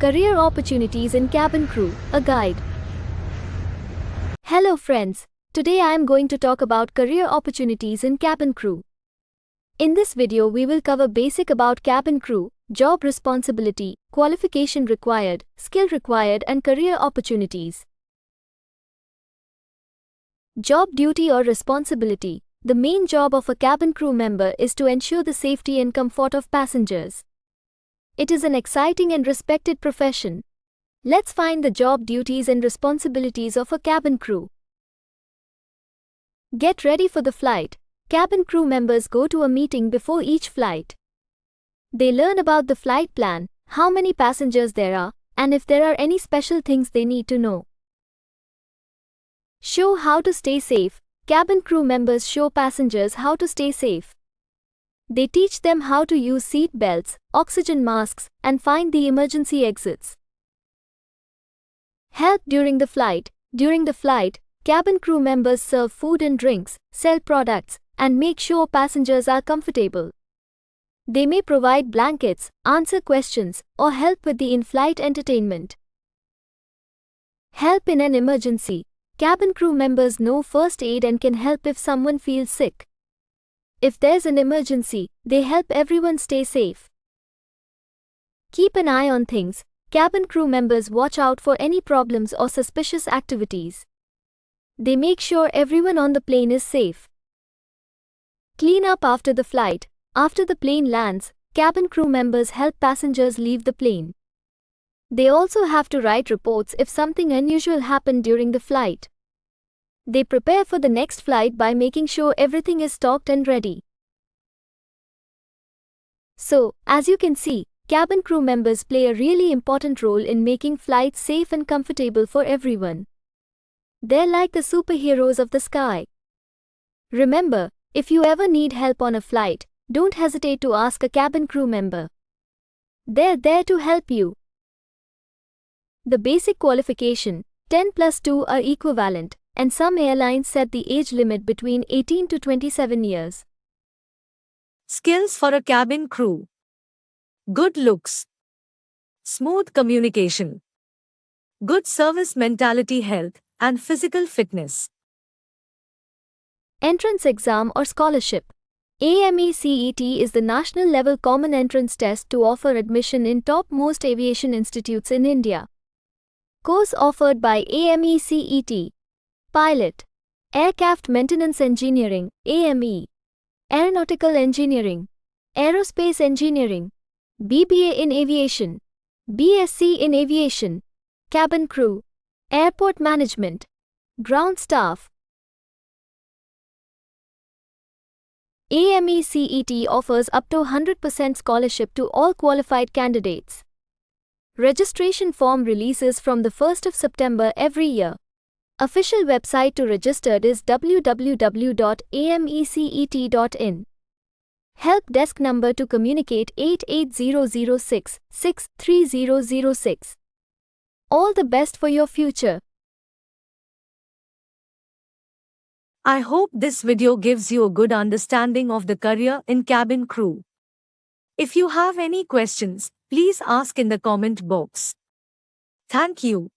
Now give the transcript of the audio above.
Career Opportunities in Cabin Crew, a Guide. Hello friends, today I am going to talk about career opportunities in cabin crew. In this video we will cover basic about cabin crew, job responsibility, qualification required, skill required and career opportunities. Job duty or responsibility. The main job of a cabin crew member is to ensure the safety and comfort of passengers. It is an exciting and respected profession. Let's find the job duties and responsibilities of a cabin crew. Get ready for the flight. Cabin crew members go to a meeting before each flight. They learn about the flight plan, how many passengers there are, and if there are any special things they need to know. Show how to stay safe. Cabin crew members show passengers how to stay safe. They teach them how to use seat belts, oxygen masks, and find the emergency exits. Help during the flight. During the flight, cabin crew members serve food and drinks, sell products, and make sure passengers are comfortable. They may provide blankets, answer questions, or help with the in-flight entertainment. Help in an emergency. Cabin crew members know first aid and can help if someone feels sick. If there's an emergency, they help everyone stay safe. Keep an eye on things. Cabin crew members watch out for any problems or suspicious activities. They make sure everyone on the plane is safe. Clean up after the flight. After the plane lands, cabin crew members help passengers leave the plane. They also have to write reports if something unusual happened during the flight. They prepare for the next flight by making sure everything is stocked and ready. So, as you can see, cabin crew members play a really important role in making flights safe and comfortable for everyone. They're like the superheroes of the sky. Remember, if you ever need help on a flight, don't hesitate to ask a cabin crew member. They're there to help you. The basic qualification, 10 plus 2 are equivalent, and some airlines set the age limit between 18 to 27 years. Skills for a cabin crew. Good looks. Smooth communication. Good service mentality, health, and physical fitness. Entrance exam or scholarship. AME CET is the national level common entrance test to offer admission in topmost aviation institutes in India. Course offered by AME CET. Pilot, Aircraft Maintenance Engineering, AME, Aeronautical Engineering, Aerospace Engineering, BBA in Aviation, B.Sc in Aviation, Cabin Crew, Airport Management, Ground Staff. AME CET offers up to 100% scholarship to all qualified candidates. Registration form releases from the 1st of September every year. Official website to register is www.amecet.in. Help desk number to communicate 880066 All the best for your future. I hope this video gives you a good understanding of the career in cabin crew. If you have any questions, please ask in the comment box. Thank you.